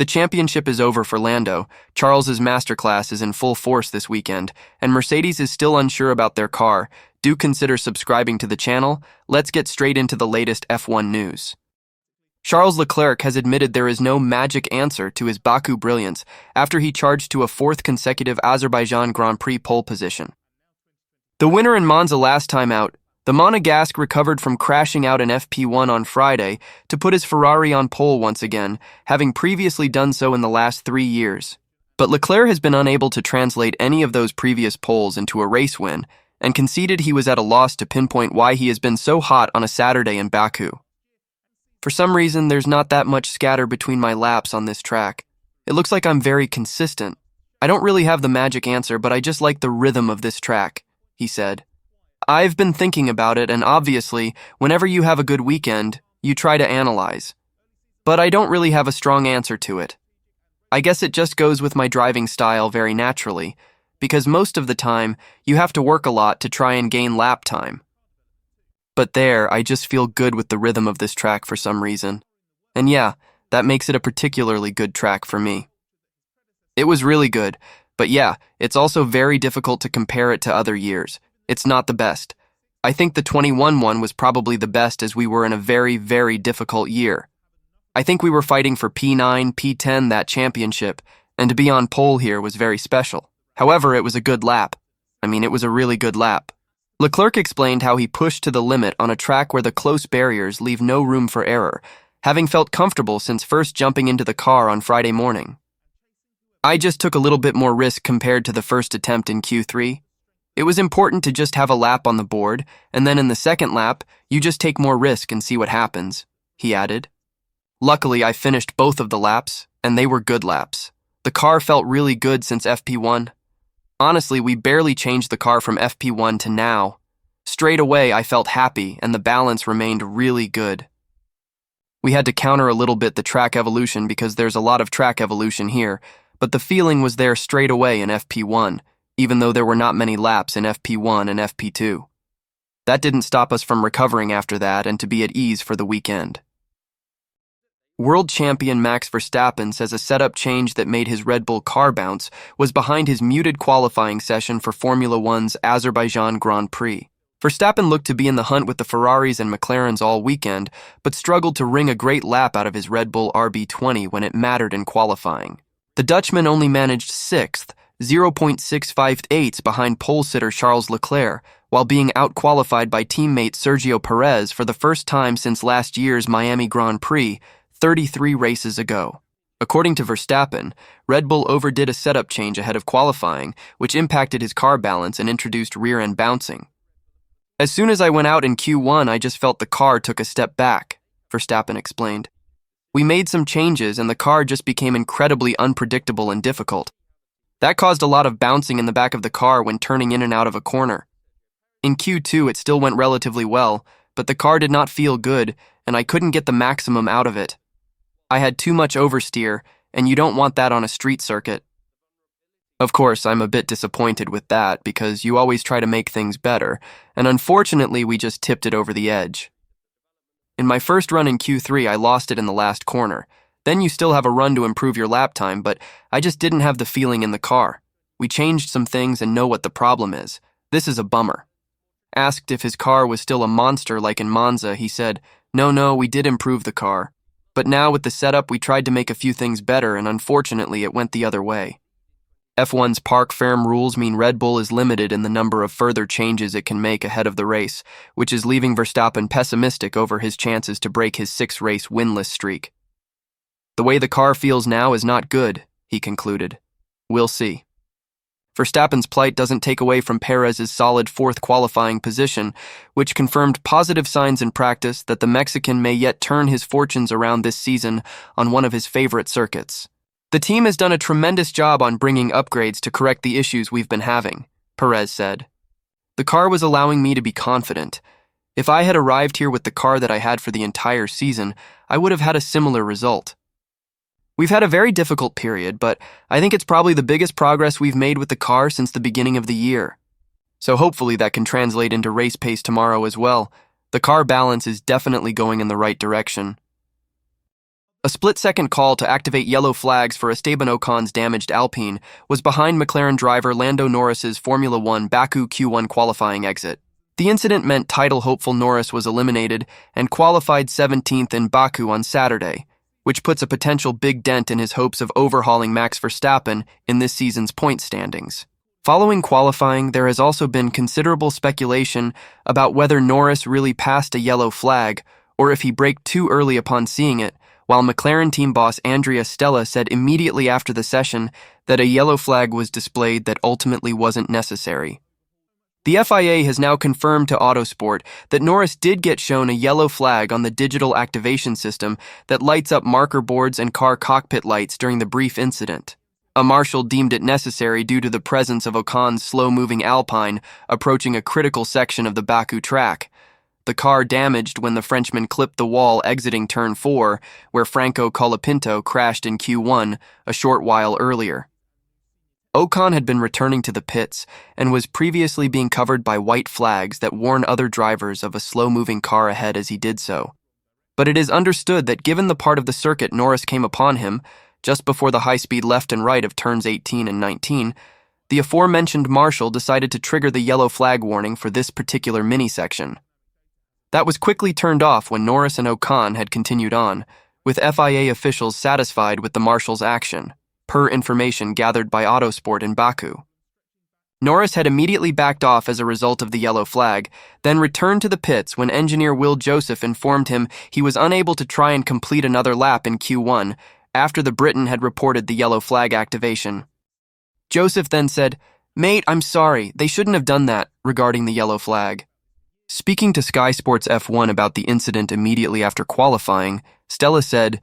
The championship is over for Lando, Charles's masterclass is in full force this weekend, and Mercedes is still unsure about their car. Do consider subscribing to the channel. Let's get straight into the latest F1 news. Charles Leclerc has admitted there is no magic answer to his Baku brilliance after he charged to a fourth consecutive Azerbaijan Grand Prix pole position. The winner in Monza last time out, the Monegasque recovered from crashing out in FP1 on Friday to put his Ferrari on pole once again, having previously done so in the last 3 years. But Leclerc has been unable to translate any of those previous poles into a race win and conceded he was at a loss to pinpoint why he has been so hot on a Saturday in Baku. For some reason, there's not that much scatter between my laps on this track. It looks like I'm very consistent. I don't really have the magic answer, but I just like the rhythm of this track, he said. I've been thinking about it, and obviously, whenever you have a good weekend, you try to analyze. But I don't really have a strong answer to it. I guess it just goes with my driving style very naturally, because most of the time, you have to work a lot to try and gain lap time. But there, I just feel good with the rhythm of this track for some reason. And yeah, that makes it a particularly good track for me. It was really good, but yeah, it's also very difficult to compare it to other years. It's not the best. I think the 21 one was probably the best as we were in a very, very difficult year. I think we were fighting for P9, P10 that championship, and to be on pole here was very special. However, it was a good lap. It was a really good lap. Leclerc explained how he pushed to the limit on a track where the close barriers leave no room for error, having felt comfortable since first jumping into the car on Friday morning. I just took a little bit more risk compared to the first attempt in Q3. It was important to just have a lap on the board, and then in the second lap, you just take more risk and see what happens, he added. Luckily, I finished both of the laps, and they were good laps. The car felt really good since FP1. Honestly, we barely changed the car from FP1 to now. Straight away, I felt happy, and the balance remained really good. We had to counter a little bit the track evolution because there's a lot of track evolution here, but the feeling was there straight away in FP1, even though there were not many laps in FP1 and FP2. That didn't stop us from recovering after that and to be at ease for the weekend. World champion Max Verstappen says a setup change that made his Red Bull car bounce was behind his muted qualifying session for Formula One's Azerbaijan Grand Prix. Verstappen looked to be in the hunt with the Ferraris and McLarens all weekend, but struggled to wring a great lap out of his Red Bull RB20 when it mattered in qualifying. The Dutchman only managed 6th, 0.658 behind pole sitter Charles Leclerc, while being out-qualified by teammate Sergio Perez for the first time since last year's Miami Grand Prix, 33 races ago. According to Verstappen, Red Bull overdid a setup change ahead of qualifying, which impacted his car balance and introduced rear-end bouncing. As soon as I went out in Q1, I just felt the car took a step back, Verstappen explained. We made some changes and the car just became incredibly unpredictable and difficult. That caused a lot of bouncing in the back of the car when turning in and out of a corner. In Q2, it still went relatively well, but the car did not feel good, and I couldn't get the maximum out of it. I had too much oversteer, and you don't want that on a street circuit. Of course, I'm a bit disappointed with that because you always try to make things better, and unfortunately we just tipped it over the edge. In my first run in Q3, I lost it in the last corner. Then you still have a run to improve your lap time, but I just didn't have the feeling in the car. We changed some things and know what the problem is. This is a bummer. Asked if his car was still a monster like in Monza, he said, No, we did improve the car. But now with the setup, we tried to make a few things better, and unfortunately, it went the other way. F1's parc ferme rules mean Red Bull is limited in the number of further changes it can make ahead of the race, which is leaving Verstappen pessimistic over his chances to break his 6-race winless streak. The way the car feels now is not good, he concluded. We'll see. Verstappen's plight doesn't take away from Perez's solid 4th qualifying position, which confirmed positive signs in practice that the Mexican may yet turn his fortunes around this season on one of his favorite circuits. The team has done a tremendous job on bringing upgrades to correct the issues we've been having, Perez said. The car was allowing me to be confident. If I had arrived here with the car that I had for the entire season, I would have had a similar result. We've had a very difficult period, but I think it's probably the biggest progress we've made with the car since the beginning of the year. So hopefully that can translate into race pace tomorrow as well. The car balance is definitely going in the right direction. A split-second call to activate yellow flags for Esteban Ocon's damaged Alpine was behind McLaren driver Lando Norris's Formula One Baku Q1 qualifying exit. The incident meant title-hopeful Norris was eliminated and qualified 17th in Baku on Saturday, which puts a potential big dent in his hopes of overhauling Max Verstappen in this season's point standings. Following qualifying, there has also been considerable speculation about whether Norris really passed a yellow flag or if he braked too early upon seeing it, while McLaren team boss Andrea Stella said immediately after the session that a yellow flag was displayed that ultimately wasn't necessary. The FIA has now confirmed to Autosport that Norris did get shown a yellow flag on the digital activation system that lights up marker boards and car cockpit lights during the brief incident. A marshal deemed it necessary due to the presence of Ocon's slow-moving Alpine approaching a critical section of the Baku track. The car damaged when the Frenchman clipped the wall exiting Turn 4, where Franco Colapinto crashed in Q1 a short while earlier. Ocon had been returning to the pits and was previously being covered by white flags that warn other drivers of a slow-moving car ahead as he did so. But it is understood that given the part of the circuit Norris came upon him, just before the high-speed left and right of turns 18 and 19, the aforementioned marshal decided to trigger the yellow flag warning for this particular mini-section. That was quickly turned off when Norris and Ocon had continued on, with FIA officials satisfied with the marshal's action, per information gathered by Autosport in Baku. Norris had immediately backed off as a result of the yellow flag, then returned to the pits when engineer Will Joseph informed him he was unable to try and complete another lap in Q1 after the Briton had reported the yellow flag activation. Joseph then said, "Mate, I'm sorry, they shouldn't have done that," regarding the yellow flag. Speaking to Sky Sports F1 about the incident immediately after qualifying, Stella said,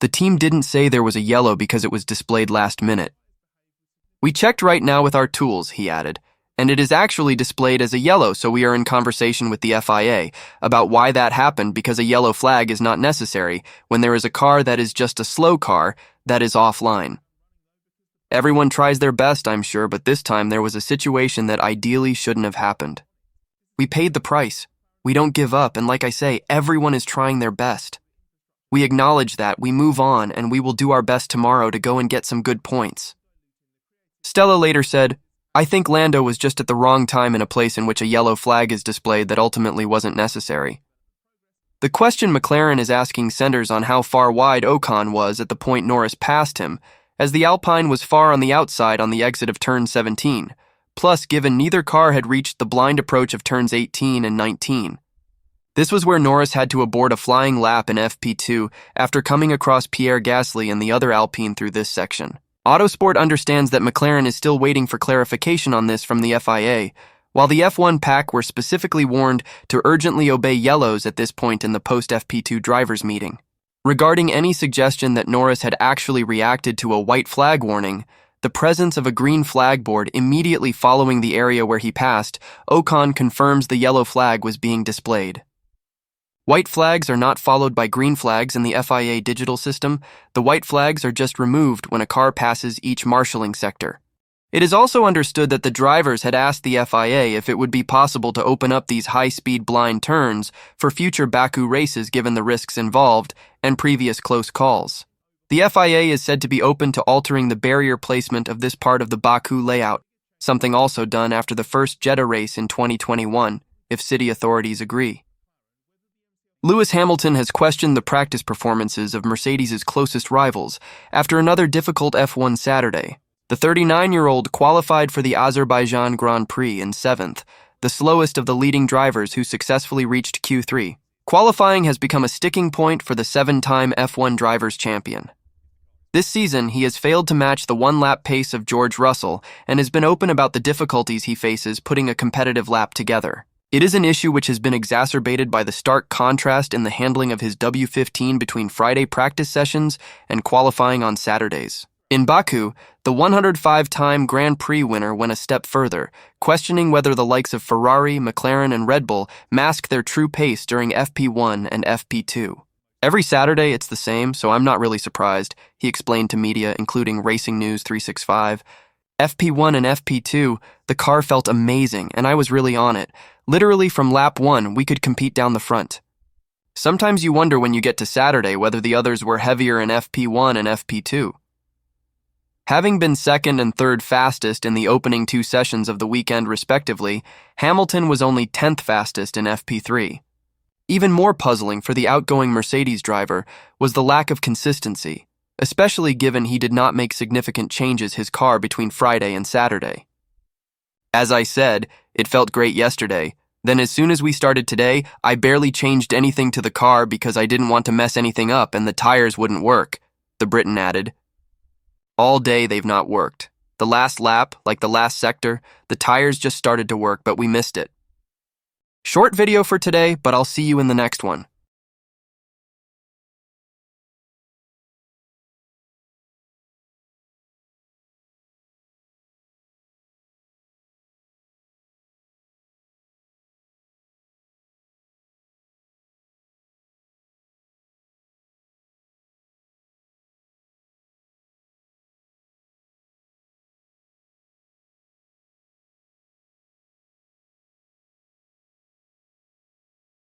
"The team didn't say there was a yellow because it was displayed last minute. We checked right now with our tools," he added, "and it is actually displayed as a yellow, so we are in conversation with the FIA about why that happened because a yellow flag is not necessary when there is a car that is just a slow car that is offline. Everyone tries their best, I'm sure, but this time there was a situation that ideally shouldn't have happened. We paid the price. We don't give up, and like I say, everyone is trying their best. We acknowledge that, we move on, and we will do our best tomorrow to go and get some good points." Stella later said, "I think Lando was just at the wrong time in a place in which a yellow flag is displayed that ultimately wasn't necessary." The question McLaren is asking centers on how far wide Ocon was at the point Norris passed him, as the Alpine was far on the outside on the exit of turn 17. Plus, given neither car had reached the blind approach of turns 18 and 19. This was where Norris had to abort a flying lap in FP2 after coming across Pierre Gasly and the other Alpine through this section. Autosport understands that McLaren is still waiting for clarification on this from the FIA, while the F1 pack were specifically warned to urgently obey yellows at this point in the post-FP2 drivers' meeting. Regarding any suggestion that Norris had actually reacted to a white flag warning, the presence of a green flag board immediately following the area where he passed, Ocon confirms the yellow flag was being displayed. White flags are not followed by green flags in the FIA digital system. The white flags are just removed when a car passes each marshalling sector. It is also understood that the drivers had asked the FIA if it would be possible to open up these high-speed blind turns for future Baku races given the risks involved and previous close calls. The FIA is said to be open to altering the barrier placement of this part of the Baku layout, something also done after the first Jeddah race in 2021, if city authorities agree. Lewis Hamilton has questioned the practice performances of Mercedes' closest rivals after another difficult F1 Saturday. The 39-year-old qualified for the Azerbaijan Grand Prix in 7th, the slowest of the leading drivers who successfully reached Q3. Qualifying has become a sticking point for the 7-time F1 drivers' champion. This season, he has failed to match the one-lap pace of George Russell and has been open about the difficulties he faces putting a competitive lap together. It is an issue which has been exacerbated by the stark contrast in the handling of his W15 between Friday practice sessions and qualifying on Saturdays. In Baku, the 105-time Grand Prix winner went a step further, questioning whether the likes of Ferrari, McLaren, and Red Bull mask their true pace during FP1 and FP2. "Every Saturday it's the same, so I'm not really surprised," he explained to media, including Racing News 365. "FP1 and FP2, the car felt amazing, and I was really on it. Literally from lap 1, we could compete down the front. Sometimes you wonder when you get to Saturday whether the others were heavier in FP1 and FP2. Having been second and third fastest in the opening 2 sessions of the weekend respectively, Hamilton was only 10th fastest in FP3. Even more puzzling for the outgoing Mercedes driver was the lack of consistency, especially given he did not make significant changes his car between Friday and Saturday. As I said, it felt great yesterday. Then as soon as we started today, I barely changed anything to the car because I didn't want to mess anything up and the tires wouldn't work, the Briton added. All day they've not worked. The last lap, like the last sector, the tires just started to work, but we missed it. Short video for today, but I'll see you in the next one.